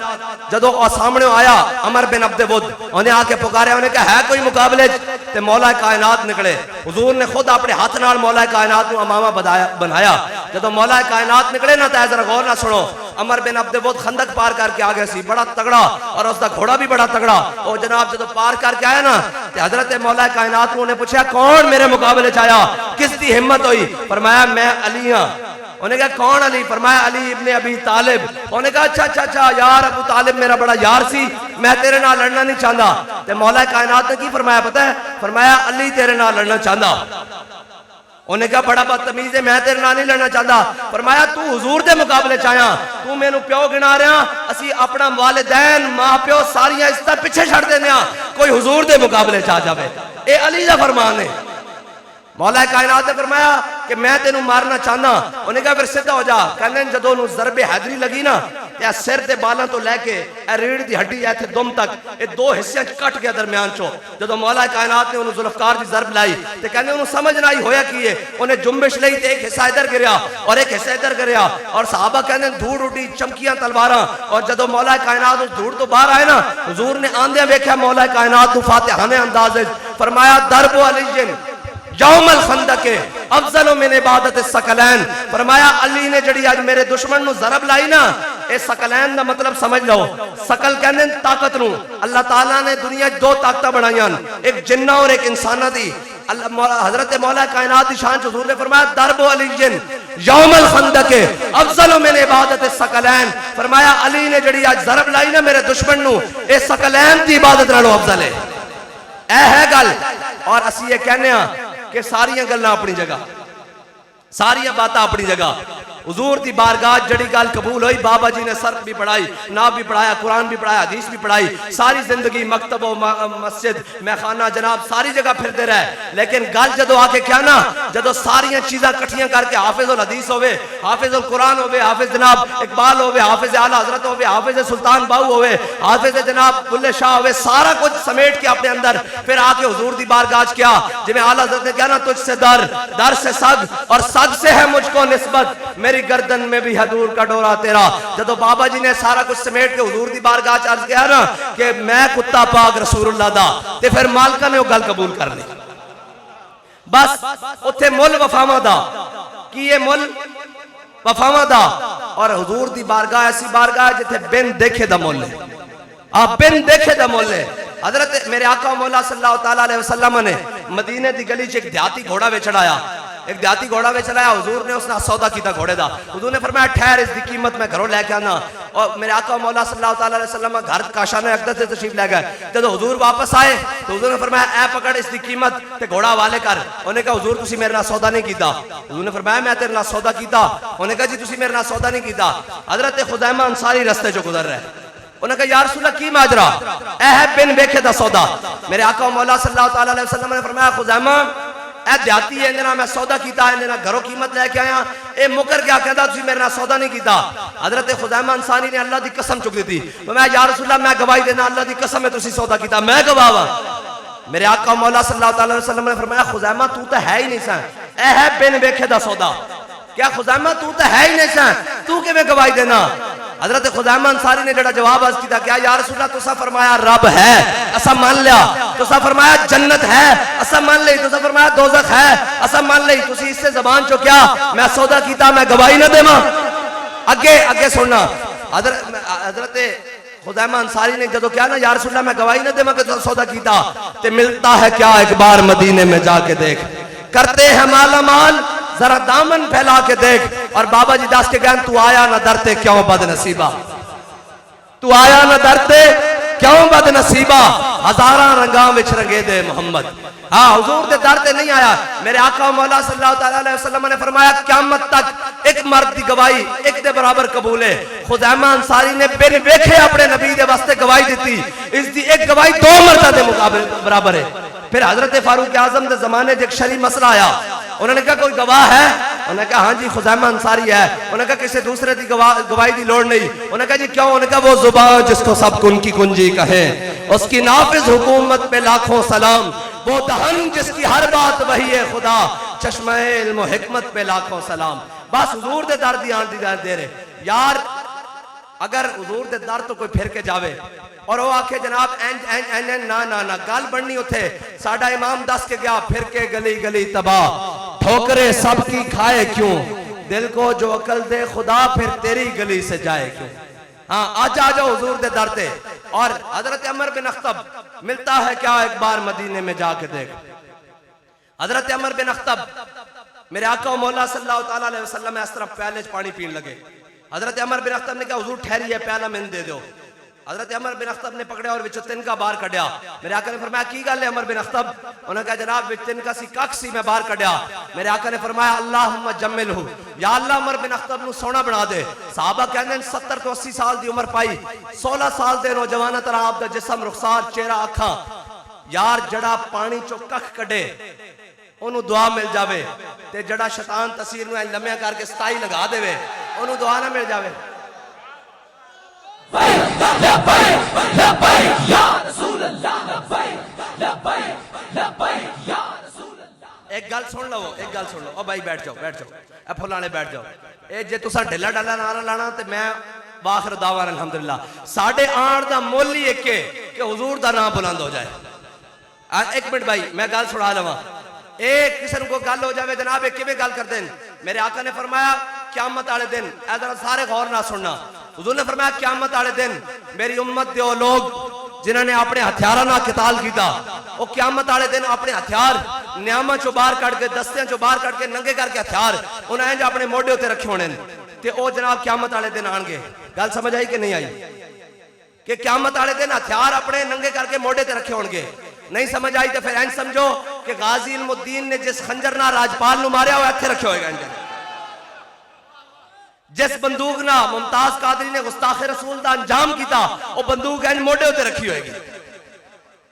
جدو سامنے آیا عمر بن عبد ود انہیں آ کے پکارے انہیں کہا ہے کوئی مقابلے تے مولا کائنات نکلے. حضور نے خود اپنے ہاتھ نال مولا کائنات کو امامہ بنایا. جدو مولا کائنات نکلے نا تے ذرا غور نہ سنو. عمر بن عبد ود خندق پار کر کے آگے سی بڑا تگڑا اور اس دا گھوڑا بھی بڑا تگڑا. اور جناب جدو پار کر کے آیا نا تے حضرت مولا کائنات کو انہیں پوچھا کون میرے مقابلے چایا کس دی ہمت ہوئی؟ فرمایا میں علی ہاں. انہیں کہا کون علی؟ فرمایا علی ابن ابی طالب. انہیں کہا اچھا یار ابو طالب میرا بڑا یار سی میں تیرے نال لڑنا نہیں چاہتا. تے مولا کائنات نے کی فرمایا پتہ ہے؟ فرمایا علی تیرے نال لڑنا چاہتا. انہیں کہا بڑا بدتمیز ہے میں تیرے نال نہیں لڑنا چاہتا. فرمایا تو حضور دے مقابلے چاہیا تو مینوں پیو گنا رہا اسی اپنا والدین ماں پیو ساریاں اس طرح پیچھے چھڑ دینے کوئی حضور دے مقابلے چاہ جاوے. اے علی دا فرمان ہے. مولا کائنات نے فرمایا کہ میں تینوں مارنا چاہنا. انہیں کہا پھر سدھا ہو جا. کہنے جدو انہوں ضرب حیدری لگی نا تے سر دے بالاں تو لے کے اے ریڑھ دی ہڈی ایتھے دم تک اے دو حصے کٹ گیا درمیان چو. جدو مولا کائنات نے انہوں ذوالفقار دی ضرب لائی تے کہنے انہوں سمجھ نہ آئی ہویا کی ہے. انہیں جنبش لئی تے ایک حصہ ادھر گریا اور ایک حصہ ادھر گریا اور صحابہ کہنے دھوڑ اٹھی چمکیاں تلواراں. اور جدو مولا کائنات اس دھوڑ تو باہر آئے نا حضور نے آندیاں ویکھیا مولا کائنات کو فاتحانے انداز فرمایا ضرب علی یوم الخندق افضل من عبادت الثقلین. فرمایا علی نے جڑی آج میرے دشمن نو ضرب لائی نا اے ثقلین دا مطلب سمجھ لو. ثقل کہنے طاقت نو اللہ تعالیٰ نے دنیا دو طاقتیں بنائیاں ایک جنہ اور ایک انسانہ دی. حضرت مولا کائنات دی شان حضور نے فرمایا ضرب علی یوم الخندق افضل من عبادت الثقلین. فرمایا علی نے جڑی آج ضرب لائی نا میرے دشمن نو اے ثقلین دی عبادت نالوں افضل ہے. اے ہے گل. اور اسی یہ کہنے ہاں کہ ساریاں گلنا اپنی جگہ ساریاں باتاں اپنی جگہ. حضور دی بارگاہ جڑی گل قبول ہوئی بابا جی نے صرف بھی پڑھائی ناب بھی پڑھایا قرآن بھی پڑھایا حدیث بھی پڑھائی ساری زندگی مکتب و مسجد میخانہ جناب ساری جگہ پھرتے رہے. لیکن گل جدو آ کے کیا نا جدو ساریاں چیزاں کٹھیاں کر کے حافظ الحدیث ہوئے حافظ القرآن ہوئے حافظ جناب اقبال ہوئے حافظ اعلیٰ حضرت ہوئے حافظ سلطان باؤ ہوئے حافظ جناب بلے شاہ ہوئے سارا کچھ سمیٹ کے اپنے اندر پھر آ کے حضور دی بارگاہ کیا جب اعلیٰ حضرت نے کیا نا تجھ سے در سے سگ اور سگ سے ہے مجھ کو نسبت میری گردن میں بھی حضور کا ڈورا تیرا. جدو بابا جی نے سارا کچھ سمیٹ کے حضور دی بارگاہ عرض کیا نا کہ میں کتا پاک رسول اللہ دا تے پھر مالکہ نے وہ گل قبول کر لی. بس اتھے مل وفاواں دا کی یہ مل وفاواں دا. اور حضور دی بارگاہ ایسی بارگاہ جتھے بن دیکھے دا مل ہے آپ بن دیکھے دا مل ہے. حضرت میرے آقا مولا صلی اللہ تعالیٰ علیہ وسلم نے مدینے دی گلی چ ایک دیہاتی گھوڑا وے چڑھایا ایک دیہاتی گھوڑا وے چڑھایا. حضور نے اس نے سودا کیتا گھوڑے دا. حضور نے فرمایا ٹھہر اس دی قیمت میں گھروں لے کے آنا. اور میرے آقا مولا صلی اللہ تعالیٰ علیہ وسلم گھر کاشان اقدس سے تشریف لے گئے. جب حضور واپس آئے تو حضور نے فرمایا اے پکڑ اس دی قیمت تے گھوڑا والے کر. انہوں نے کہا حضور تسی میرے نال سودا نہیں کیتا. حضور نے فرمایا میں تیرے نال سودا کیتا. انہوں نے کہا جی تسی میرے نال سودا نہیں کیتا. حضرت خزیمہ انصاری رستے جو گزر رہے انہوں نے کہا یا رسول اللہ کی ماجرا اے ہے بن ویکھے دا سودا. میرے آقا مولا صلی اللہ تعالیٰ علیہ وسلم نے فرمایا خزیمہ اے دیاتی ہے اندنا میں سودا کیتا ہے اندنا گھروں قیمت لے کے آیا اے مکر کیا کہتا تسی میرے نال سودا نہیں کیتا. حضرت خزیمہ انصاری نے اللہ دی قسم چک دی تھی میں یا رسول اللہ میں گواہی دینا اللہ دی قسم میں تسی سودا کیتا میں گواہ ہاں. میرے آقا مولا صلی اللہ تعالیٰ علیہ وسلم نے فرمایا خزیمہ تو تے ہے ہی نہیں سا اے ہے بن ویکھے دا سودا. کیا خزیمہ تو تے ہے ہی نہیں سا تو کہ میں گواہی دینا. حضرت خزیمہ انصاری نے جڑا جواب عرض کیتا کیا یا رسول اللہ تسا فرمایا رب ہے اسا مان لیا تسا فرمایا جنت ہے اسا مان لئی تسا فرمایا دوزخ ہے اسا مان لئی تسی اس سے زبان چو کیا میں سودا کیتا میں گواہی نہ دیواں. اگے سننا حضرت خزیمہ انصاری نے جدو کیا نا یا رسول اللہ میں گواہی نہ دیواں کہ تسا سودا کیتا تے ملتا ہے کیا ایک بار مدینے میں جا کے دیکھ کرتے ہیں مالا مال ذرا دامن پھیلا کے دیکھ. اور بابا جی داس کے گئن تو آیا نہ درتے کیوں بد نصیبہ تو آیا نہ درتے کیوں بد نصیبہ ہزاراں رنگاں وچ رنگے دے محمد. ہاں حضور دے در تے نہیں آیا. میرے آقا مولا صلی اللہ تعالیٰ علیہ وسلم نے فرمایا قیامت تک ایک مرد دی گواہی ایک دے برابر قبول ہے. خزیمہ انصاری نے بن ویکھے اپنے نبی دے واسطے گواہی دیتی، اس دی ایک گواہی 2 مرتبہ دے مقابلے برابر ہے۔ پھر حضرت فاروق اعظم دے زمانے ایک شرعی مسئلہ آیا، انہوں نے کہا کوئی گواہ ہے؟ انہوں نے کہا ہاں جی خزیمہ انصاری ہے۔ انہوں نے کہا کسی دوسرے دی گواہی دی لوڑ نہیں۔ انہوں نے کہا جی کیوں؟ انہوں نے کہا وہ زبان جس کو سب کن کی کنجی کہیں، اس کی نافذ حکومت پہ لاکھوں سلام، وہ دہن جس کی ہر بات وہی ہے خدا، چشمہ علم و حکمت پہ لاکھوں سلام۔ بس حضور دے در دی آن دی دے رہے یار، اگر حضور دے در تو کوئی پھر کے جاوے اور وہ آکھے جناب نا گل بڑھنی اتھے ساڑھا امام دس کے گیا پھر کے گلی گلی تباہ، ٹھوکرے سب کی کھائے کیوں، دل کو جو عقل دے خدا پھر تیری گلی سے جائے کیوں۔ ہاں آج آ جاؤ حضور دے در تے۔ اور حضرت عمر بن اخطب ملتا ہے کیا ایک بار مدینے میں جا کے دیکھ، حضرت عمر بن اخطب میرے آقا و مولا صلی اللہ علیہ وسلم اس طرف پیالے پانی پین لگے۔ حضرت عمر بن اخطب نے کہا حضور ٹھہری ہے پیالہ میں دے دو۔ حضرت عمر بن اخطب نے پکڑیا اور وچو تنکا باہر کڑیا۔ میرے آقا نے فرمایا کی گل ہے عمر بن اخطب؟ انہوں نے کہا جناب وچ تنکا سی کاک سی میں باہر کڑیا۔ میرے آقا نے فرمایا اللہم جملہ، یا اللہ عمر بن اخطب نو سونا بنا دے۔ صحابہ کہنے 70 تو 80 سال دی عمر پائی، 16 سال دے نوجوانہ طرح آپ دا جسم رخسار چہرہ اکھاں، یار جڑا پانی چو ککھ کڑے انہوں دعا مل جاوے تے جڑا شیطان تصویر میں لمحہ کر کے ستائی لگا دے وے انہوں دعا نہ مل جاوے۔ ایک گل سن لو، ایک گل سن لو، او بھائی بیٹھ جاؤ بیٹھ جاؤ، اے پھلانے بیٹھ جاؤ، اے جے تساں ڈھلا ڈالا نعرہ لانا تے میں واخر دعوانا الحمدللہ۔ ساڑھے آن دا مول ہی ایک کہ حضور دا نام بلند ہو جائے۔ ایک منٹ بھائی میں گل سنا لواں، ایک کسی کو گل ہو جاوے جناب ایک کیویں گل کر دیں۔ میرے آقا نے فرمایا قیامت والے دن، اے ذرا سارے غور نہ سننا، حضور نے فرمایا قیامت والے دن میری امت دے وہ لوگ جنہوں نے اپنے ہتھیاراں نال قتال کیتا، وہ قیامت والے دن اپنے ہتھیار نیاماں چوں باہر کٹ کے دستیاں چوں باہر کٹ کے ننگے کر کے ہتھیار انہاں جو اپنے موڈے ہوتے رکھے ہونے تے او جناب قیامت والے دن آن گے۔ گل سمجھ آئی کہ نہیں آئی؟ کہ قیامت والے دن ہتھیار اپنے ننگے کر کے موڈے تے رکھے ہون گے۔ نہیں سمجھ آئی تو پھر این سمجھو کہ غازی علم الدین نے جس خنجر نہ راجپال نو ماریا وہ ایتھے رکھے ہوئے گا انجر، جس بندوق نہ ممتاز قادری نے گستاخ رسول دا انجام کیتا وہ بندوق این موڈے ہوتے رکھی ہوئے گی،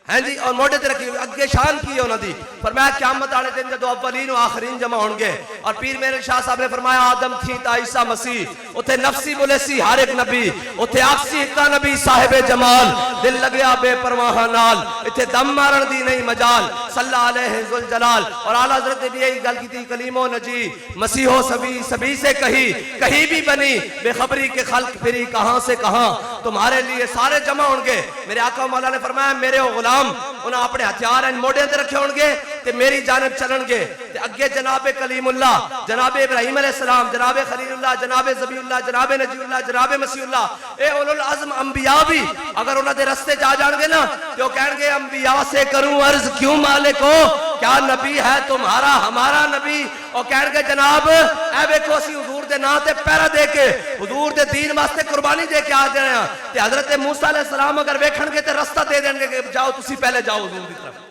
ہیں جی، اور موڈے تے رکھی ہوئے اگے شان کی انہوں دی۔ فرمایا قیامت والے دن جدو اولین و آخرین جمع ہون گے، اور پیر میرے شاہ صاحب نے فرمایا آدم تھی تا عیسیٰ مسیح، اتھے نفسی بولے سی ہر ایک نبی، اتھے آکسی اکا نبی صاحب جمال، دل لگیا بے پرواہ نال، اتھے دم مارن دی نہیں مجال، صلی اللہ علیہ ذوالجلال۔ اور اعلیٰ حضرت نے بھی یہی گل کی تھی کلیم و نجی مسیح و سبی سبی سے کہیں بھی بنی بے خبری کے خلق پھری کہاں سے کہاں، تمہارے لیے سارے جمع ہون گے۔ میرے آقا مولا نے فرمایا میرے غلام انہاں اپنے ہتھیار ان موڈے تے رکھے ہون گے تے میری جانب چلن گے تے اگے جناب کلیم اللہ، جناب ابراہیم علیہ السلام، جناب خلیل اللہ، جناب ذبیح اللہ، جناب نجی اللہ، جناب مسیح اللہ، اے اولو العزم انبیاء بھی اگر انہاں دے رستے جا جان گے نا تو وہ کہیں گے انبیاء سے کروں عرض کیوں مالک ہو، کیا نبی ہے تمہارا ہمارا نبی؟ اور کہیں گے جناب اے بیکو اسی حضور دے نا تے پیرا دے کے حضور دے دین واسطے قربانی دے کے آ جائے ہیں تے حضرت موسیٰ علیہ السلام اگر ویکھن گے تے رستہ دے دیں گے کہ جاؤ تسی پہلے جاؤ حضور دی طرف۔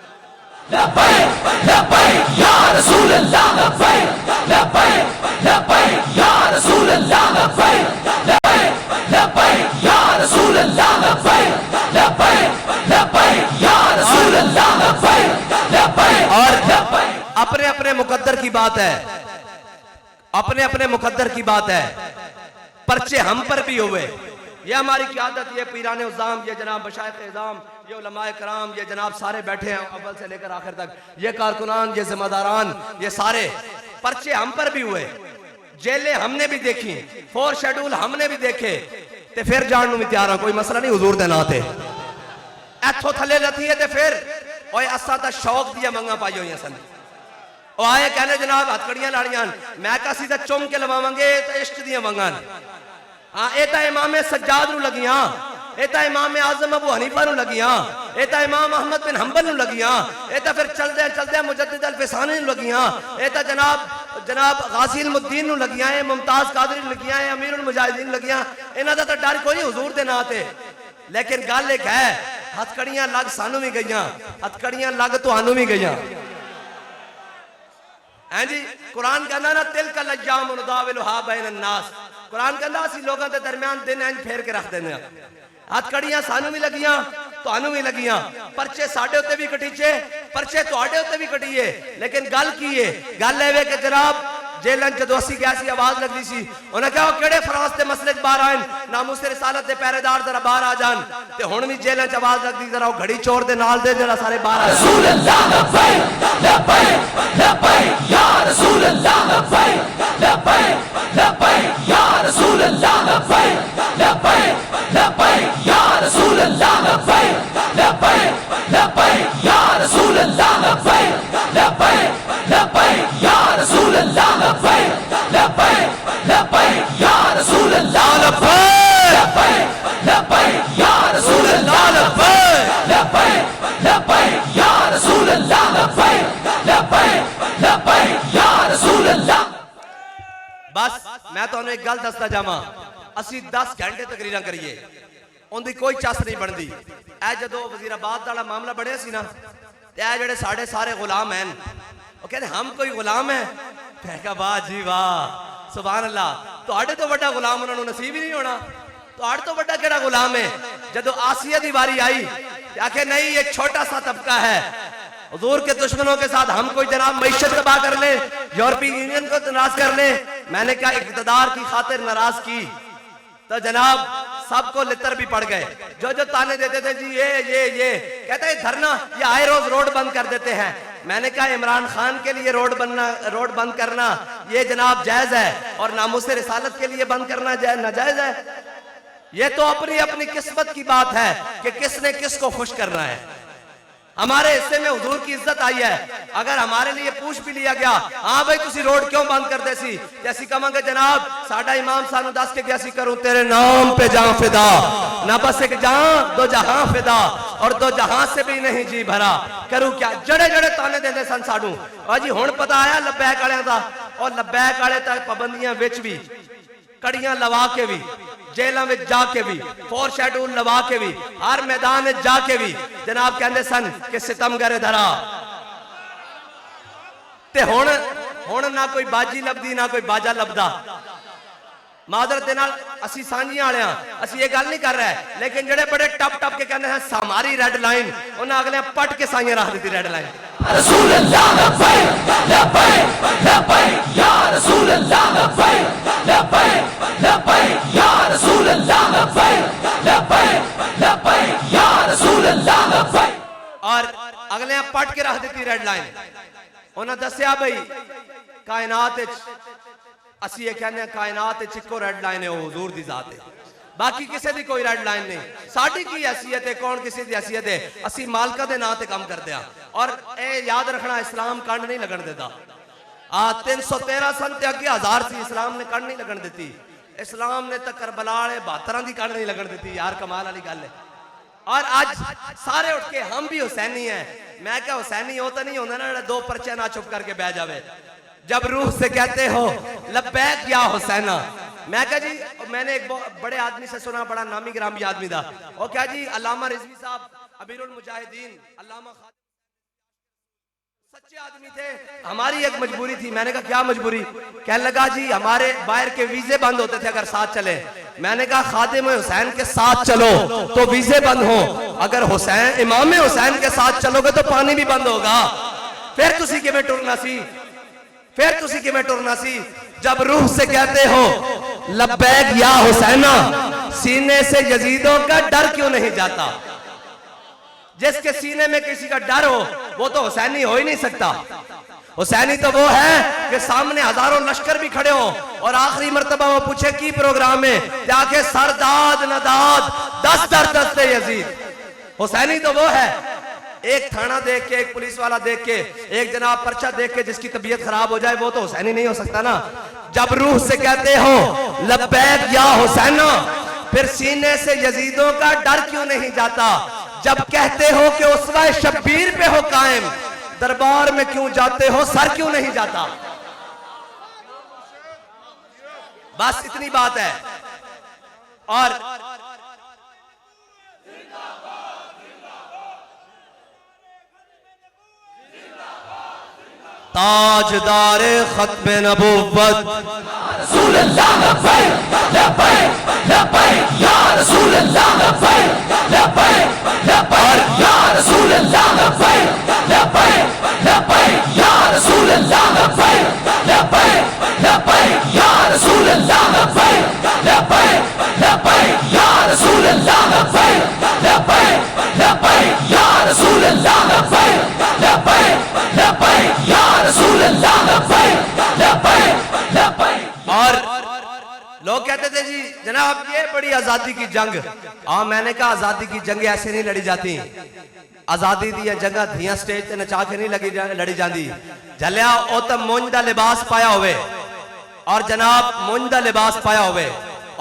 لبیک لبیک یا رسول اللہ، لبیک لبیک لبیک یا رسول اللہ، لبیک لبیک لبیک یا رسول اللہ، لبیک لبیک لبیک یا رسول اللہ، لبیک لبیک۔ اور اپنے اپنے مقدر کی بات ہے، اپنے اپنے مقدر کی بات ہے، پرچے ہم پر بھی ہوئے، یہ ہماری قیادت، یہ پیران عظام، یہ جناب مشائخ اعظام، یہ علماء کرام، یہ جناب سارے بیٹھے ہیں اول سے لے کر آخر تک، یہ کارکنان، یہ ذمہ داران، یہ سارے پرچے ہم پر بھی ہوئے، جیلیں ہم نے بھی دیکھی، فور شیڈول ہم نے بھی دیکھے، تے پھر جاننوں میں تیار ہاں کوئی مسئلہ نہیں حضور دے ناتے ایتھو تھلے لتی ہے تے پھر اوہ اسا تا شوق دیا منگا پائی ہوئی ہیں سن، وہ آئے کہنے جناب ہتکڑیاں لاڑیاں میں کسی تا چم کے لواوانگے تا عشق دیا منگان، ہاں ایتا امام سجاد نو لگیاں، ایتا امام اعظم ابو حنیفہ نو لگیاں، ایتا امام احمد بن حنبل نو لگیاں، ایتا پھر چل دے مجدد الفسانی نو لگیاں، ایتا جناب غازی علم الدین نو لگیاں ہیں، ممتاز قادری نو لگیاں ہیں، امیر المجاہدین لگیاں، انہاں دا تا ڈر کوئی نہیں حضور دے ناتے، لیکن گل ایک ہے ہتکڑیاں لگ سانو بھی گئیاں، ہتکڑیاں لگ تو آنو بھی گئیاں، ہیں جی قرآن کہنا نا تلک الایام نداولھا بین الناس، قرآن کہنا اسی لوگاں دے درمیان دن اینج پھیر کے رکھ دینے ہاتھ کڑیاں سانو بھی لگیاں تو بھی لگیاں پرچے ساڑھے ہوتے بھی کٹیچے پرچے تو آڑے ہوتے بھی کٹیے لیکن گل کیے گل ہے کہ جناب جیلن جدو اسی گیا سی آواز لگ دی سی انہیں کہا وہ کیڑے فرانس دے مسئلے باہر آئیں ناموس رسالت دے پہرے دار ذرا باہر آ جان تے ہون بھی جیلن آواز لگ دی ذرا وہ گھڑی چور دے نال دے ذرا سارے باہر آ رسول اللہ لبیک لبیک لبیک یا رسول اللہ لبیک لبیک لبیک یا رسول اللہ لبیک لبیک لبیک یا رسول اللہ لبیک لبیک لبیک یا رسول اللہ لبیک لبیک لبیک یا رسول اللہ لبیک لبیک لبیک یا رسول اللہ لبیک لبیک یا رسول اللہ لبیک لبیک لبیک یا رسول اللہ لبیک لبیک لبیک یا رسول اللہ. بس میں تو انہیں ایک گل دستا جاما اسی 10 گھنٹے تقریرہ کریے ان دی کوئی چاس نہیں بن دی اے جدو وزیر آباد دالا معاملہ بڑھے سی نا اے جڑے ساڑھے سارے غلام ہیں وہ کہتے ہم کوئی غلام ہیں میں کہا واہ جی واہ سبحان اللہ تو آڑے تو بڑا غلام انہوں نے نصیب ہی نہیں ہونا تو آڑے تو بڑا کیڑا غلام ہے جدو آسیہ دی باری آئی کہ نہیں یہ چھوٹا سا طبقہ ہے حضور کے دشمنوں کے ساتھ ہم کوئی جناب معیشت تباہ کر لیں یورپی یونین کو ناراض کر لیں میں نے کہا اقتدار کی خاطر ناراض کی تو جناب سب کو لتر بھی پڑ گئے جو تانے دیتے تھے جی یہ کہتے ہیں دھرنا یہ آئے روز روڈ بند کر دیتے ہیں میں نے کہا عمران خان کے لیے روڈ بند کرنا یہ جناب جائز ہے اور ناموس رسالت کے لیے بند کرنا ناجائز ہے یہ تو اپنی اپنی قسمت کی بات ہے کہ کس نے کس کو خوش کرنا ہے ہمارے حصے میں حضور کی عزت آئی ہے اگر ہمارے لیے پوچھ بھی لیا گیا ہاں بھائی تسی روڈ کیوں بند کر دے سی جیسی کہاں گے جناب ساڑھا امام سانو دس کے گیا سی کروں تیرے نام پہ جان فدا نہ بس ایک جان دو جہاں فدا اور دو جہاں سے بھی نہیں جی بھرا کروں کیا جڑے جڑے تانے دے دے سن ساڑھوں اور جی ہون پتا آیا لبیک آڑے دا اور لبیک آڑے تک پابندیاں وچ بھی کڑیاں لوا کے بھی جیلوں میں جا کے بھی فور شیڈول لوا کے بھی ہر میدان میں جا کے بھی جناب کہندے سن کہ ستم گرے دھرا تے ہون نہ کوئی باجی لبدی نہ کوئی باجا لبدا معذرت دینا اسی سانجیاں آڑے ہیں اسی یہ گل نہیں کر رہے ہیں لیکن جڑے بڑے ٹپ ٹپ کے کہنے ہیں ساماری ریڈ لائن انہیں اگلے پٹ کے سائیں راہ دیتی ریڈ لائن رسول اللہ لبیک لبیک لبیک یا رسول اللہ لبیک لبیک لبیک یا رسول اللہ لبیک لبیک لبیک یا رسول اللہ لبیک اور اگلے پٹ کے راہ دیتی ریڈ لائن انہیں دسیا بھئی کائنات اسی یہ کہنے ہیں کائنات چکو ریڈ لائن ہے وہ حضور دی ذات ہے باقی کسی دی کوئی ریڈ لائن نہیں ساڑھی کی حیثیت ہے کون کسی دی حیثیت ہے اسی مالکہ دے ناتے کم کر دیا اور اے یاد رکھنا اسلام کانڈ نہیں لگن دیتا 313 سنتے اگے 1000 سی اسلام نے کانڈ نہیں لگن دیتی اسلام نے تک کربلائے 72 دی کانڈ نہیں لگن دیتی یار کمال علی گل ہے اور آج سارے اٹھ کے ہم بھی حسینی ہیں میں کیا حسینی ہوتا نہیں ہوتا نا دو پرچے نہ چھپ کر کے بہ جاوے جب روح سے کہتے ہو لبیک یا حسینہ میں کہا جی میں نے ایک بڑے آدمی سے سنا بڑا نامی گرامی آدمی دا وہ کہا جی علامہ رضوی صاحب امیر المجاہدین علامہ سچے آدمی تھے ہماری ایک مجبوری تھی میں نے کہا کیا مجبوری کہنے لگا جی ہمارے باہر کے ویزے بند ہوتے تھے اگر ساتھ چلے میں نے کہا خادم حسین کے ساتھ چلو تو ویزے بند ہوں اگر حسین امام حسین کے ساتھ چلو گے تو پانی بھی بند ہوگا پھر تسی کے میں ٹرنا سی جب روح سے کہتے ہو لبیک یا حسینہ سینے سے یزیدوں کا ڈر کیوں نہیں جاتا جس کے سینے میں کسی کا ڈر ہو وہ تو حسینی ہو ہی نہیں سکتا حسینی تو وہ ہے کہ سامنے ہزاروں لشکر بھی کھڑے ہوں اور آخری مرتبہ وہ پوچھے کی پروگرام ہے جا کے سرداد نداد 10 در دستے یزید حسینی تو وہ ہے ایک تھانہ دیکھ کے ایک پولیس والا دیکھ کے ایک جناب پرچہ دیکھ کے جس کی طبیعت خراب ہو جائے وہ تو حسینی نہیں ہو سکتا نا جب روح سے کہتے ہو لبیک یا حسینہ پھر سینے سے یزیدوں کا ڈر کیوں نہیں جاتا جب کہتے ہو کہ اسوہ شبیر پہ ہو قائم دربار میں کیوں جاتے ہو سر کیوں نہیں جاتا بس اتنی بات ہے اور تاجدار ختم نبوت رسول اللہ لبیک لبیک لبیک یا رسول اللہ لبیک لبیک لبیک یا رسول اللہ لبیک لبیک لبیک یا رسول اللہ لبیک لبیک لبیک یا رسول اللہ لبیک لبیک لبیک یا رسول اللہ لبیک لبیک لبیک یا رسول اللہ لبیک لبیک لبیک یا رسول اللہ لبیک لبیک لبیک. اور لوگ کہتے تھے جی جناب یہ بڑی آزادی کی جنگ. میں نے کہا آزادی کی جنگ ایسے نہیں لڑی جاتی. آزادی دی جگہ دھیاں سٹیج تے نچا کے نہیں لڑی جاندی. جھلیا او تے مونج دا لباس پایا ہوئے اور جناب مونج دا لباس پایا ہوئے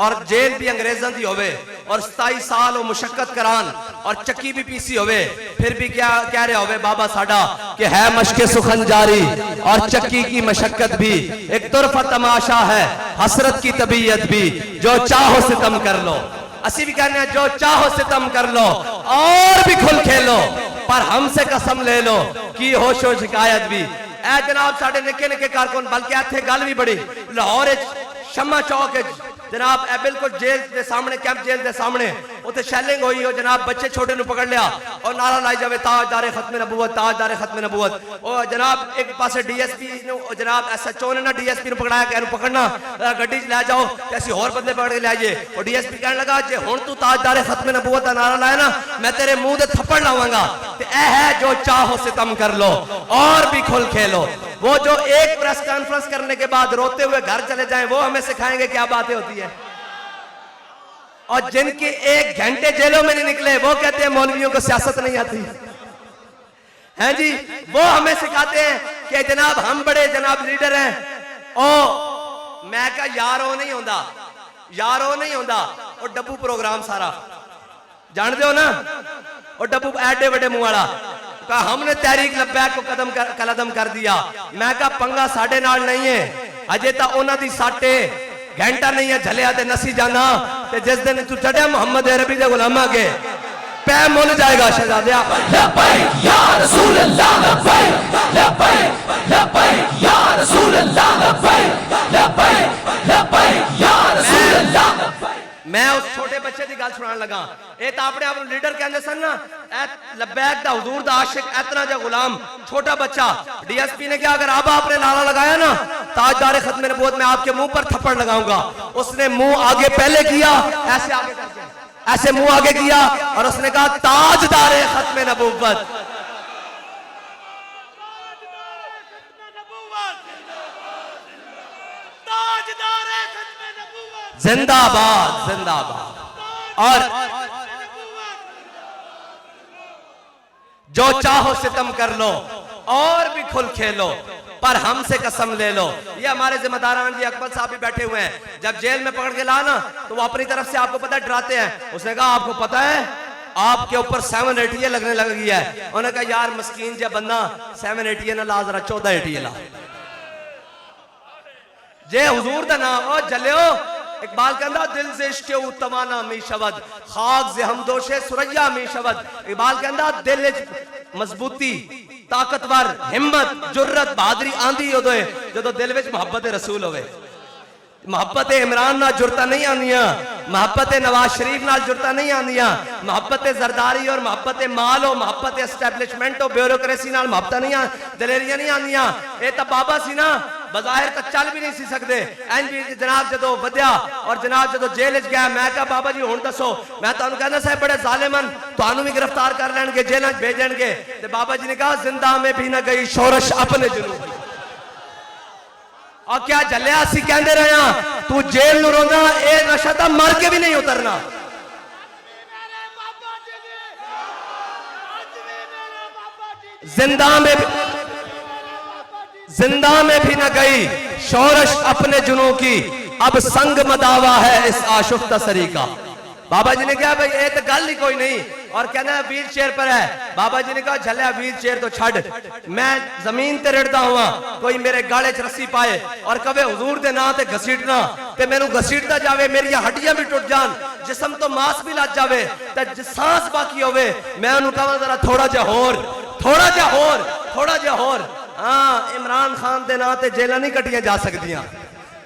اور جیل بھی انگریزاں دی ہوئے اور 27 سال وہ مشقت کران اور چکی بھی پیسی ہوئے پھر بھی کیا کہہ رہے ہوئے بابا ساڈا کہ ہے مشق سخن جاری اور چکی کی مشقت بھی ایک طرفہ تماشا ہے حسرت کی طبیعت بھی جو چاہو ستم کر لو. اسی بھی کہنے ہیں جو چاہو ستم کر لو اور بھی کھل کھیلو پر ہم سے قسم لے لو کی ہوش و شکایت بھی. اے جناب ساڑھے نکے نکے کارکن بلکہ ایتھے گل بھی بڑی لاہور شمع چوک جناب اے بالکل جیل دے سامنے کیمپ جیل دے سامنے اوتے شیلنگ ہوئی ہو جناب بچے چھوٹے نو پکڑ لیا اور نعرہ لائی جاوے تاجدار ختم نبوت تاجدار ختم نبوت. اور جناب ایک پاسے ڈی ایس پی نو جناب ایس ایچ او نے نا ڈی ایس پی نو پکڑایا کہ انو پکڑنا گڈی چ لے جاؤ کیسی اور بندے پکڑ کے لے آئیے. اور ڈی ایس پی کہنے لگا جے ہن تو تاجدار ختم نبوت دا نعرہ لایا نا میں تیرے منہ دے تھپڑ لاواں گا. تے اے ہے جو چاہو ستم کر لو اور بھی کھل کھیلو. وہ جو ایک پریس کانفرنس کرنے کے بعد روتے ہوئے گھر چلے جائیں وہ ہمیں سکھائیں گے کیا باتیں ہوتی ہیں. اور جن کے 1 گھنٹے جیلوں میں نہیں نکلے وہ کہتے ہیں مولویوں کو سیاست نہیں آتی ہیں جی. وہ ہمیں سکھاتے ہیں کہ جناب ہم بڑے جناب لیڈر ہیں. میں کہا یارو نہیں ہوندا یارو نہیں ہوندا. اور ڈبو پروگرام سارا جان دے ہو نا اور ڈبو ایڈے بڑے منہ والا کہا ہم نے تحریک لبیک کو قدم کر دیا. میں کہا پنگا ساڑھے نال نہیں ہے اجے تا اونا دی ساٹے گھنٹہ نہیں ہے جھلیا تے نسی جانا تے جس دن تو چڑھے محمد عربی دے غلامہ کے پہ مل جائے گا شہزادیہ. لبیک یا رسول اللہ لبیک لبیک لبیک یا رسول اللہ لبیک لبیک لبیک یا رسول اللہ لبیک. میں اس چھوٹے بچے دی گل سنان لگا اے تا اپنے آپ لیڈر کہندے سن نا اے لبیک دا حضور دا عاشق اتنا جا غلام چھوٹا بچہ. ڈی ایس پی نے کہا اگر آپ نے نعرہ لگایا نا تاجدار ختم نبوت میں آپ کے منہ پر تھپڑ لگاؤں گا. اس نے منہ آگے پہلے کیا ایسے آگے کر کے ایسے منہ آگے کیا اور اس نے کہا تاجدار ختم نبوت. زندہ باد زندہ باد. اور جو چاہو ستم کر لو اور بھی کھل کھیلو پر ہم سے قسم لے لو. یہ ہمارے ذمہ داران جی اکبر صاحب بھی بیٹھے ہوئے ہیں. جب جیل میں پکڑ کے لانا تو وہ اپنی طرف سے آپ کو پتہ ڈراتے ہیں. اس نے کہا آپ کو پتہ ہے آپ کے اوپر 7 ایٹیے لگنے لگ گیا ہے. انہوں نے کہا یار مسکین جا بندہ 7 ایٹیے نہ لا ذرا 14 ایٹیے لا جے حضور دا نام او جلیو. اقبال کہندہ دل سے عشق او توانا می شود خاک سے ہمدوش سریا می شود. اقبال کہندہ دل مضبوطی طاقتور ہمت جرت بہادری آندھی ہو دوئے جو دل وچ محبت رسول ہوئے. محبت عمران نہ جرتا نہیں آندیاں محبت نواز شریف نہ جرتا نہیں آندیاں محبت زرداری اور محبت مال و محبت اسٹیبلشمنٹ و بیوروکریسی نال محبت نہیں دلیریاں نہیں آندیاں. اے تا بابا سی نا بظاہر تا چل بھی نہیں سی سکتے. جناب جدو ودیا اور جناب جدو جیل اچ گیا میں کہا بابا جی ہون دسو میں تانوں کہنا صاحب بڑے ظالمن تانوں بھی گرفتار کر لین گے جیلاں وچ بھیجن گے. تے بابا جی نے کہا زندہ میں بھی نہ گئی شورش اپنے جنوں کی. اور کیا جلیا سی کہندے رہے ہیں تو جیل نو رونا اے نشہ تا مر کے بھی نہیں اترنا. زندہ میں بھی نہ گئی شورش اپنے جنوں کی اب سنگ مداوا ہے اس آشفتہ سری کا. بابا جی نے کہا بھئی اے تو گل ہی کوئی نہیں. اور کہنا ہے ویل چیئر پر ہے. بابا جی نے کہا جھلیا ویل چیئر تو چھڑ میں زمین تے رڑتا ہوا کوئی میرے گاڑے چ رسی پائے اور کہے حضور دے نا تے گھسیٹنا تے میں نو گھسیٹتا جاوے میری ہڈیاں بھی ٹوٹ جان جسم تو ماس بھی لگ جاوے تے سانس باقی ہوئے میں انہوں کہا ذرا تھوڑا جا ہور تھوڑا جا ہور تھوڑا جا ہور. ہاں عمران خان دے نا تے جیلہ نہیں کٹیاں جا سکتیاں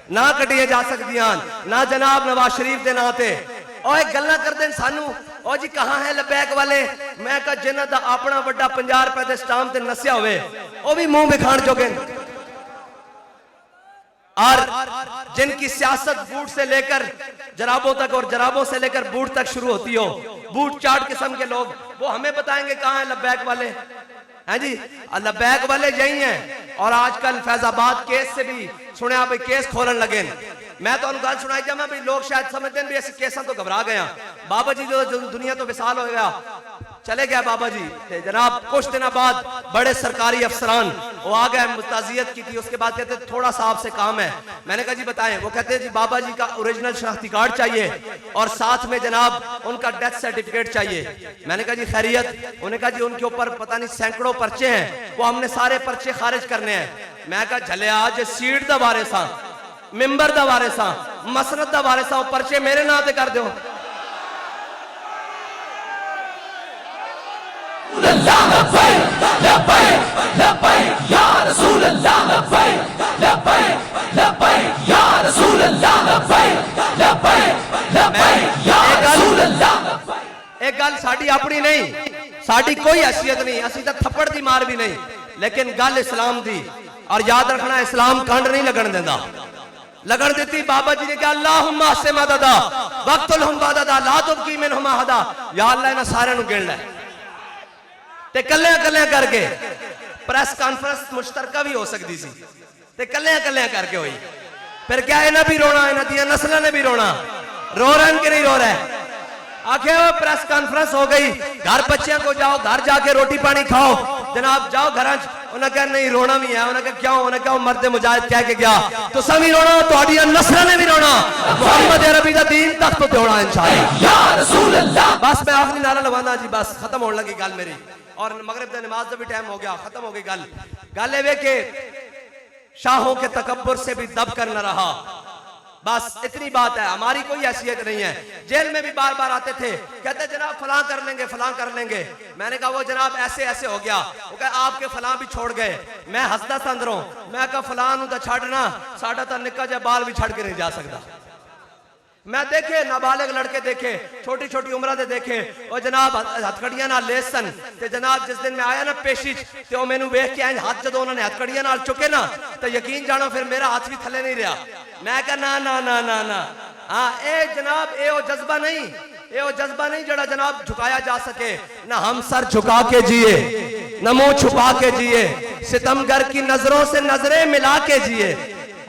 نہ کٹیے جا سکدیاں نہ جناب نواز شریف دے نا تے او ایک گلاں کردے سانو او جی کہاں ہے لبیک والے میں کہا جنہاں دا اپنا بڑا 50 روپے دے سٹام تے نسیا ہوئے او بھی منہ بکھان چوکے اور جن کی سیاست بوٹ سے لے کر جرابوں تک اور جرابوں سے لے کر بوٹ تک شروع ہوتی ہو بوٹ چاٹ قسم کے لوگ وہ ہمیں بتائیں گے کہاں ہیں لبیک والے ہیں جی لبیک والے یہی ہیں اور آج کل فیض آباد کیس سے بھی سنے آپ کیس کھولن لگیں میں تو ان گل سنائی جا میں بھی لوگ شاید سمجھتے ہیں بھی ایسے کیساں تو گھبرا گیا بابا جی جو دنیا تو وصال ہو گیا چلے گیا بابا جی جناب کچھ دن بعد بڑے سرکاری افسران وہ آ گئے تعزیت کی تھی اس کے بعد کہتے تھوڑا سا آپ سے کام ہے میں نے کہا جی بتائیں وہ کہتے ہیں جی بابا جی کا اوریجنل شناختی کارڈ چاہیے اور ساتھ میں جناب ان کا ڈیتھ سرٹیفکیٹ چاہیے میں نے کہا جی خیریت انہوں نے کہا جی ان کے اوپر پتہ نہیں سینکڑوں پرچے ہیں وہ ہم نے سارے پرچے خارج کرنے ہیں میں کہا جھلے آج سیٹ دا بارے ساں ممبر دا بارے ساں مسند دا بارے ساں پرچے میرے نام تے کر دیو لبیک لبیک لبیک یا رسول اللہ لبیک لبیک لبیک یا رسول اللہ لبیک لبیک لبیک یا رسول اللہ ایک گل ساڑی اپنی نہیں ساڑی کوئی حیثیت نہیں اسی تا تھپڑ دی مار بھی نہیں لیکن گل اسلام دی اور یاد رکھنا اسلام کانڈ نہیں لگن دیندہ لگن دیتی بابا جی نے کہا اللہم احسن مددا وقتلہم بددا لا تبقی منہم احدا یا اللہ انہاں سارے نو گن لے تے کلیاں کر کے پریس کانفرنس مشترکہ بھی ہو سکتی سی تے کلیاں کر کے ہوئی پھر کیا انہاں بھی رونا انہاں دیا نسلہ نے بھی رونا رو رہے ہیں کہ نہیں رو رہے آکھے وہ پریس کانفرنس ہو گئی گھر بچیاں کو جاؤ گھر جا کے روٹی پانی کھاؤ جناب جاؤ گھرانچ انہاں کہا نہیں رونا بھی ہے انہاں کہا کیوں انہاں کہا وہ مرد مجاہد کہہ کے گیا تو سمی رونا تو آڈیا نصرہ نے بھی رونا محمد عربی دا دین تک تو دیوڑا انشاءاللہ یا رسول اللہ بس میں آخری نعرہ لگوانا جی بس ختم ہونے لگی گل میری اور مغرب دا نماز دا بھی ٹائم ہو گیا ختم ہو گئی گل ہے کہ شاہوں کے تکبر سے بھی دب کر نہ رہا بس اتنی بات ہے ہماری کوئی حیثیت نہیں ہے جیل میں بھی بار بار آتے تھے کہتے جناب فلاں کر لیں گے میں نے کہا وہ جناب ایسے ہو گیا وہ کہا آپ کے فلاں بھی چھوڑ گئے میں ہستا سا اندروں میں کہا فلاں تا چھاڑنا ساڑھا تا نکا جا بال بھی چھڑ کے نہیں جا سکتا میں دیکھے نابالغ لڑکے دیکھے چھوٹی چھوٹی عمرہ دے دیکھے وہ جناب ہتھکڑیاں نال لیسن تے جناب جس دن میں آیا نا پیشیچ تے وہ میں نو بیخ کے آئیں ہاتھ جدو انہوں نے ہتھکڑیاں نال چکے نا تو یقین جانا پھر میرا ہاتھ بھی تھلے نہیں رہا میں کہا نا ہاں اے جناب اے وہ جذبہ نہیں جڑا جناب جھکایا جا سکے نہ ہم سر جھکا کے جیے نہ منہ چھپا کے جیے ستمگر کی نظروں سے نظریں ملا کے جیے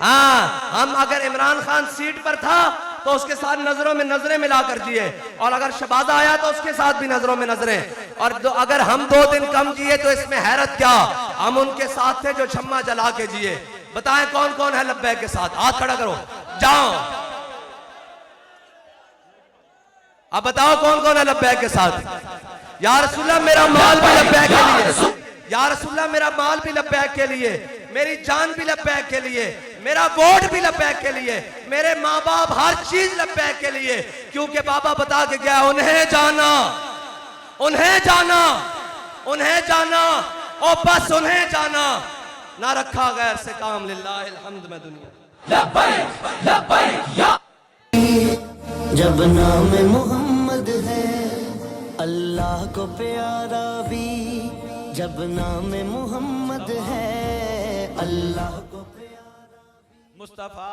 ہاں ہم اگر عمران خان سیٹ پر تھا تو اس کے ساتھ نظروں میں نظریں ملا کر جیے اور اگر شہبازہ آیا تو اس کے ساتھ بھی نظروں میں نظریں اور اگر ہم 2 دن کم جیے تو اس میں حیرت کیا ہم ان کے ساتھ تھے جو شمع جلا کے جیے بتائیں کون ہے لبیک کے ساتھ ہاتھ کھڑا کرو جاؤ اب بتاؤ کون ہے لبیک کے ساتھ یا رسول اللہ میرا مال بھی لبیک کے لیے یا رسول اللہ میرا مال بھی لبیک کے لیے میری جان بھی لبیک کے لیے میرا ووٹ بھی لبیک کے لیے میرے ماں باپ ہر چیز لبیک کے لیے کیونکہ بابا بتا کے گیا انہیں جانا او بس انہیں جانا نہ رکھا غیر سے کام للہ الحمد میں دنیا لبیک لبیک یا جب نام محمد ہے اللہ کو پیارا بھی جب نام محمد ہے اللہ کو پیارا مصطفیٰ